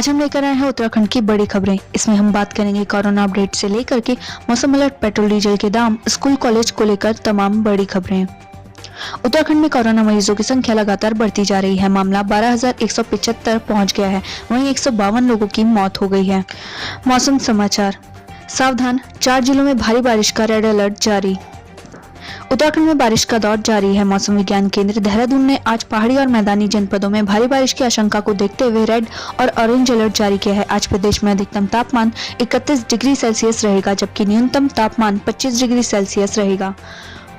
आज हम लेकर आए हैं उत्तराखंड की बड़ी खबरें। इसमें हम बात करेंगे कोरोना अपडेट से लेकर के मौसम अलर्ट, पेट्रोल डीजल के दाम, स्कूल कॉलेज को लेकर तमाम बड़ी खबरें। उत्तराखंड में कोरोना मरीजों की संख्या लगातार बढ़ती जा रही है। मामला 12,175 पहुंच गया है। वहीं 152 लोगों की मौत हो गई है। मौसम समाचार, सावधान, 4 जिलों में भारी बारिश का रेड अलर्ट जारी। उत्तराखंड में बारिश का दौर जारी है। मौसम विज्ञान केंद्र देहरादून ने आज पहाड़ी और मैदानी जनपदों में भारी बारिश की आशंका को देखते हुए रेड और ऑरेंज अलर्ट जारी किया है। आज प्रदेश में अधिकतम तापमान 31 डिग्री सेल्सियस रहेगा, जबकि न्यूनतम तापमान 25 डिग्री सेल्सियस रहेगा।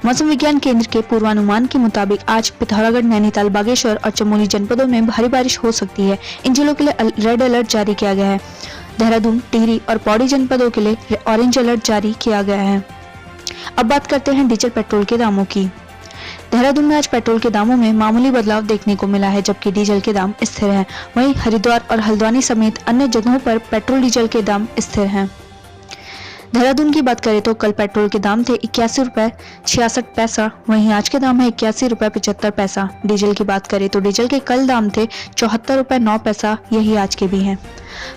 मौसम विज्ञान केंद्र के पूर्वानुमान के मुताबिक आज पिथौरागढ़, नैनीताल, बागेश्वर और चमोली जनपदों में भारी बारिश हो सकती है। इन जिलों के लिए रेड अलर्ट जारी किया गया है। देहरादून, टिहरी और पौड़ी जनपदों के लिए ऑरेंज अलर्ट जारी किया गया है। अब बात करते हैं डीजल पेट्रोल के दामों की। देहरादून में आज पेट्रोल के दामों में मामूली बदलाव देखने को मिला है, जबकि डीजल के दाम स्थिर हैं। वहीं हरिद्वार और हल्द्वानी समेत अन्य जगहों पर पेट्रोल डीजल के दाम स्थिर हैं। देहरादून की बात करें तो कल पेट्रोल के दाम थे 81 रुपए 66 पैसा, वहीं आज के दाम है 81 रुपए 75 पैसा। डीजल की बात करें तो डीजल के कल दाम थे 74 रुपए 9 पैसा, यही आज के भी हैं।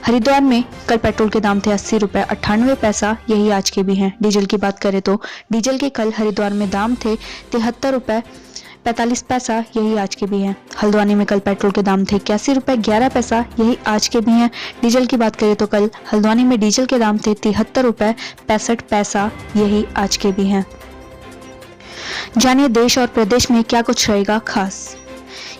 हरिद्वार में कल पेट्रोल के दाम थे 80 रुपए 98 पैसा, यही आज के भी हैं। डीजल की बात करें तो डीजल के कल हरिद्वार में दाम थे 73 रुपए 45 पैसा, यही आज के भी हैं। हल्द्वानी में कल पेट्रोल के दाम थे 81 रुपए 11 पैसा, यही आज के भी हैं। डीजल की बात करें तो कल हल्द्वानी में डीजल के दाम थे 73 रुपए 65 पैसा, यही आज के भी हैं। जानिए देश और प्रदेश में क्या कुछ रहेगा खास।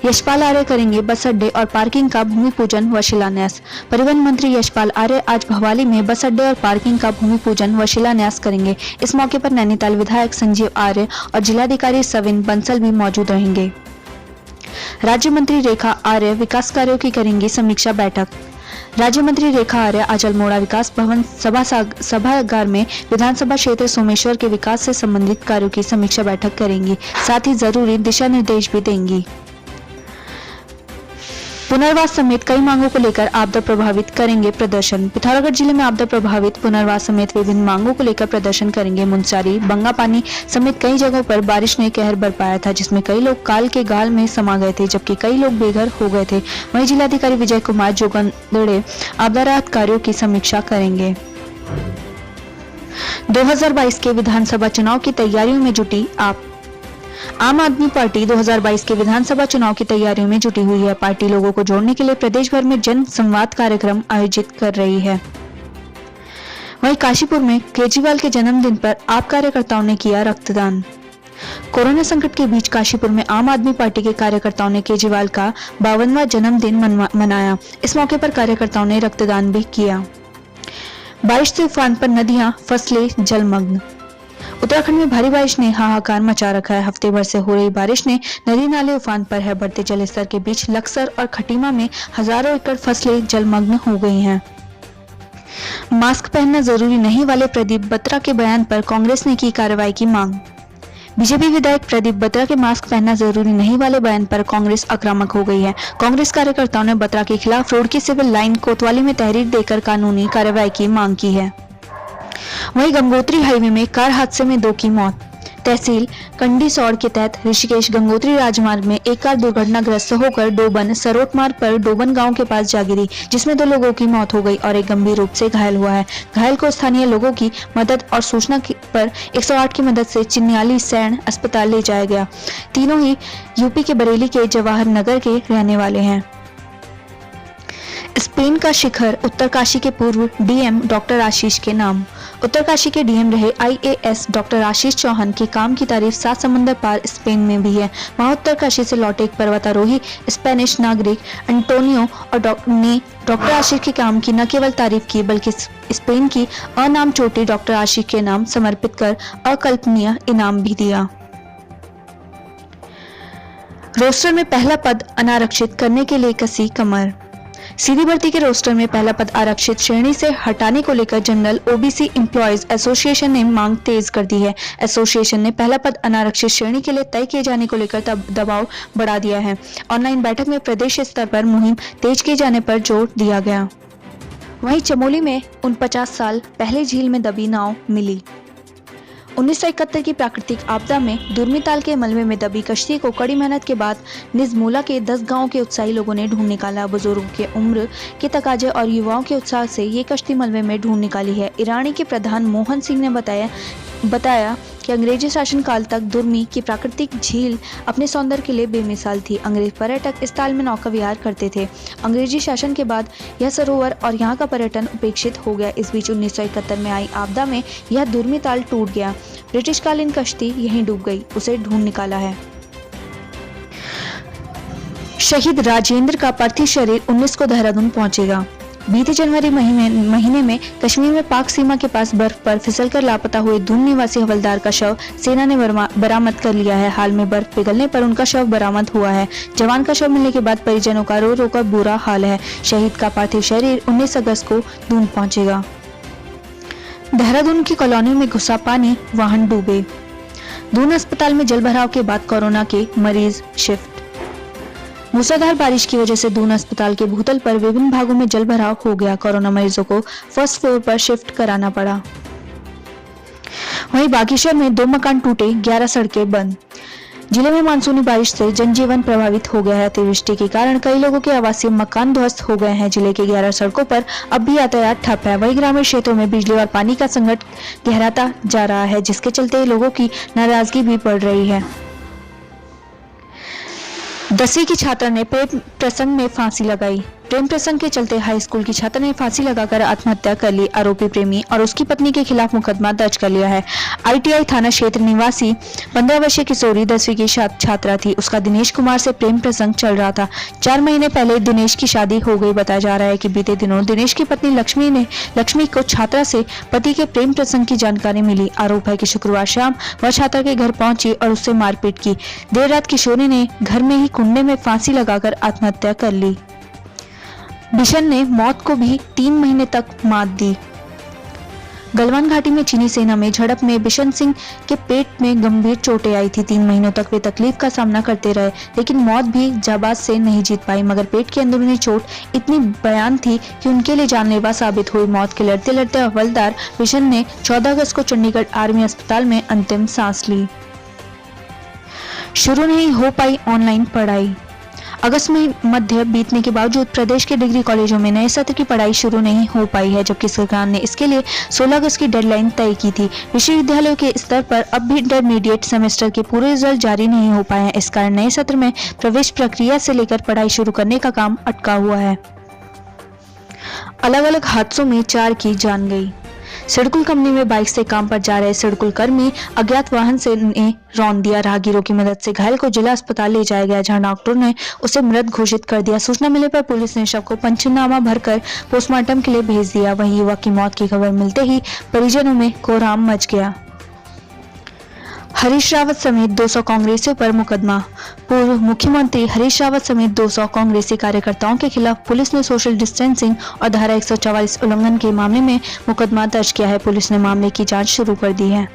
यशपाल आर्य करेंगे बस अड्डे और पार्किंग का भूमि पूजन व शिलान्यास। परिवहन मंत्री यशपाल आर्य आज भवाली में बस अड्डे और पार्किंग का भूमि पूजन व शिलान्यास करेंगे। इस मौके पर नैनीताल विधायक संजीव आर्य और जिलाधिकारी सविन बंसल भी मौजूद रहेंगे। राज्य मंत्री रेखा आर्य विकास कार्यों की करेंगी समीक्षा बैठक। राज्य मंत्री रेखा आर्य आज अल्मोड़ा विकास भवन सभागार में विधानसभा क्षेत्र सोमेश्वर के विकास से संबंधित कार्यों की समीक्षा बैठक करेंगी। साथ ही जरूरी दिशा निर्देश भी देंगी। पुनर्वास समेत कई मांगों को लेकर आपदा प्रभावित करेंगे प्रदर्शन। पिथौरागढ़ जिले में आपदा प्रभावित पुनर्वास समेत विभिन्न मांगों को लेकर प्रदर्शन करेंगे। मुनस्यारी, बंगापानी समेत कई जगहों पर बारिश ने कहर बरपाया था, जिसमें कई लोग काल के गाल में समा गए थे, जबकि कई लोग बेघर हो गए थे। वहीं जिलाधिकारी विजय कुमार जोगंदड़े आपदा राहत कार्यों की समीक्षा करेंगे। 2022 के विधानसभा चुनाव की तैयारियों में जुटी आम आदमी पार्टी 2022 के विधानसभा चुनाव की तैयारियों में जुटी हुई है। पार्टी लोगों को जोड़ने के लिए प्रदेश भर में जन संवाद कार्यक्रम आयोजित कर रही है। वहीं काशीपुर में केजरीवाल के जन्मदिन पर आप कार्यकर्ताओं ने किया रक्तदान। कोरोना संकट के बीच काशीपुर में आम आदमी पार्टी के कार्यकर्ताओं ने केजरीवाल का 52वां जन्मदिन मनाया। इस मौके पर कार्यकर्ताओं ने रक्तदान भी किया। बारिश से उफान पर नदियां, फसलें जलमग्न। उत्तराखंड में भारी बारिश ने हाहाकार मचा रखा है। हफ्ते भर से हो रही बारिश ने नदी नाले उफान पर है। बढ़ते जलस्तर के बीच लक्सर और खटीमा में हजारों एकड़ फसलें जलमग्न हो गई हैं। मास्क पहनना जरूरी नहीं वाले प्रदीप बत्रा के बयान पर कांग्रेस ने की कार्रवाई की मांग। बीजेपी विधायक प्रदीप बत्रा के मास्क पहनना जरूरी नहीं वाले बयान पर कांग्रेस आक्रामक हो गई है। कांग्रेस कार्यकर्ताओं ने बत्रा के खिलाफ रुड़की सिविल लाइन कोतवाली में तहरीर देकर कानूनी कार्रवाई की मांग की है। वहीं गंगोत्री हाईवे में कार हादसे में 2 की मौत। तहसील कंडीसौड़ के तहत ऋषिकेश गंगोत्री राजमार्ग में एक कार दुर्घटनाग्रस्त होकर डोबन सरोट मार्ग पर डोबन गांव के पास जा गिरी, जिसमें 2 लोगों की मौत हो गई और एक गंभीर रूप से घायल हुआ है। घायल को स्थानीय लोगों की मदद और सूचना पर 108 की मदद से चिन्याली सैन अस्पताल ले जाया गया। तीनों ही यूपी के बरेली के जवाहर नगर के रहने वाले हैं। स्पेन का शिखर उत्तरकाशी के पूर्व डीएम डॉक्टर आशीष के नाम। उत्तरकाशी के डीएम रहे आईएएस डॉक्टर आशीष चौहान के काम की तारीफ 7 समंदर पार स्पेन में भी है। वहां उत्तरकाशी से लौटे एक पर्वतारोही स्पेनिश नागरिक एंटोनियो और ने डॉक्टर आशीष के काम की न केवल तारीफ की, बल्कि स्पेन की अनाम चोटी डॉक्टर आशीष के नाम समर्पित कर अकल्पनीय इनाम भी दिया। रोस्टर में पहला पद अनारक्षित करने के लिए कसी कमर। सीधी भर्ती के रोस्टर में पहला पद आरक्षित श्रेणी से हटाने को लेकर जनरल ओबीसी एम्प्लॉयज एसोसिएशन ने मांग तेज कर दी है। एसोसिएशन ने पहला पद अनारक्षित श्रेणी के लिए तय किए जाने को लेकर दबाव बढ़ा दिया है। ऑनलाइन बैठक में प्रदेश स्तर पर मुहिम तेज किए जाने पर जोर दिया गया। वहीं चमोली में 49 साल पहले झील में दबी नाव मिली। 1971 की प्राकृतिक आपदा में दुर्मी ताल के मलबे में दबी कश्ती को कड़ी मेहनत के बाद निजमूला के 10 गांवों के उत्साही लोगों ने ढूंढ निकाला। बुजुर्गों के उम्र के तकाजे और युवाओं के उत्साह से ये कश्ती मलबे में ढूंढ निकाली है। ईरानी के प्रधान मोहन सिंह ने बताया कि अंग्रेजी शासन काल तक दुर्मी की प्राकृतिक झील अपने सौंदर्य के लिए बेमिसाल थी। अंग्रेज पर्यटक इस ताल में नौका विहार करते थे। अंग्रेजी शासन के बाद यह सरोवर और यहाँ का पर्यटन उपेक्षित हो गया। इस बीच 1971 में आई आपदा में यह दुर्मी ताल टूट गया। ब्रिटिशकालीन कश्ती यहीं डूब गई, उसे ढूंढ निकाला है। शहीद राजेंद्र का पार्थिव शरीर 19 को देहरादून पहुंचेगा। बीते जनवरी महीने में कश्मीर में पाक सीमा के पास बर्फ पर फिसलकर लापता हुए दून निवासी हवलदार का शव सेना ने बरामद कर लिया है। हाल में बर्फ पिघलने पर उनका शव बरामद हुआ है। जवान का शव मिलने के बाद परिजनों का रो रो कर बुरा हाल है। शहीद का पार्थिव शरीर 19 अगस्त को दून पहुंचेगा। देहरादून की कॉलोनी में घुसा पानी, वाहन डूबे। दून अस्पताल में जलभराव के बाद कोरोना के मरीज शिफ्ट। मूसलाधार बारिश की वजह से दून अस्पताल के भूतल पर विभिन्न भागों में जलभराव हो गया। कोरोना मरीजों को फर्स्ट फ्लोर पर शिफ्ट कराना पड़ा। वहीं बागेश्वर में 2 मकान टूटे, 11 सड़कें बंद। जिले में मानसूनी बारिश से जनजीवन प्रभावित हो गया है। अतिवृष्टि के कारण कई लोगों के आवासीय मकान ध्वस्त हो गए हैं। जिले के 11 सड़कों पर अब भी यातायात ठप है। वहीं ग्रामीण क्षेत्रों में बिजली और पानी का संकट गहराता जा रहा है, जिसके चलते लोगों की नाराजगी भी बढ़ रही है। 10वीं की छात्रा ने प्रेम प्रसंग में फांसी लगाई। प्रेम प्रसंग के चलते हाई स्कूल की छात्रा ने फांसी लगाकर आत्महत्या कर ली। आरोपी प्रेमी और उसकी पत्नी के खिलाफ मुकदमा दर्ज कर लिया है। ITI थाना क्षेत्र निवासी 15 वर्षीय किशोरी 10वीं की छात्रा थी। उसका दिनेश कुमार से प्रेम प्रसंग चल रहा था। 4 महीने पहले दिनेश की शादी हो गई। बताया जा रहा है कि बीते दिनों दिनेश की पत्नी लक्ष्मी को छात्रा से पति के प्रेम प्रसंग की जानकारी मिली। आरोप है कि शुक्रवार शाम वह छात्रा के घर पहुंची और उससे मारपीट की। देर रात किशोरी ने घर में ही कुंडे में फांसी लगाकर आत्महत्या कर ली। बिशन ने मौत को भी 3 महीने तक मात दी। गलवान घाटी में चीनी सेना में झड़प में बिशन सिंह के पेट में गंभीर चोटें आई थी। 3 महीनों तक वे तकलीफ का सामना करते रहे, लेकिन मौत भी जाबाज से नहीं जीत पाई। मगर पेट की अंदरूनी चोट इतनी भयानक थी कि उनके लिए जानलेवा साबित हुई। मौत के लड़ते लड़ते हवलदार बिशन ने 14 अगस्त को चंडीगढ़ आर्मी अस्पताल में अंतिम सांस ली। शुरू नहीं हो पाई ऑनलाइन पढ़ाई। अगस्त में मध्य बीतने के बावजूद प्रदेश के डिग्री कॉलेजों में नए सत्र की पढ़ाई शुरू नहीं हो पाई है, जबकि सरकार ने इसके लिए 16 अगस्त की डेडलाइन तय की थी। विश्वविद्यालयों के स्तर पर अब भी इंटरमीडिएट सेमेस्टर के पूरे रिजल्ट जारी नहीं हो पाए हैं। इस कारण नए सत्र में प्रवेश प्रक्रिया से लेकर पढ़ाई शुरू करने का काम अटका हुआ है। अलग अलग हादसों में 4 की जान गई। सिडकुल कंपनी में बाइक से काम पर जा रहे सिडकुल कर्मी अज्ञात वाहन से ने रौंद दिया। राहगीरों की मदद से घायल को जिला अस्पताल ले जाया गया, जहां डॉक्टर ने उसे मृत घोषित कर दिया। सूचना मिलने पर पुलिस ने शव को पंचनामा भरकर पोस्टमार्टम के लिए भेज दिया। वहीं युवक की मौत की खबर मिलते ही परिजनों में कोहराम मच गया। हरीश रावत समेत 200 कांग्रेसियों पर मुकदमा। पूर्व मुख्यमंत्री हरीश रावत समेत 200 कांग्रेसी कार्यकर्ताओं के खिलाफ पुलिस ने सोशल डिस्टेंसिंग और धारा 144 उल्लंघन के मामले में मुकदमा दर्ज किया है। पुलिस ने मामले की जांच शुरू कर दी है।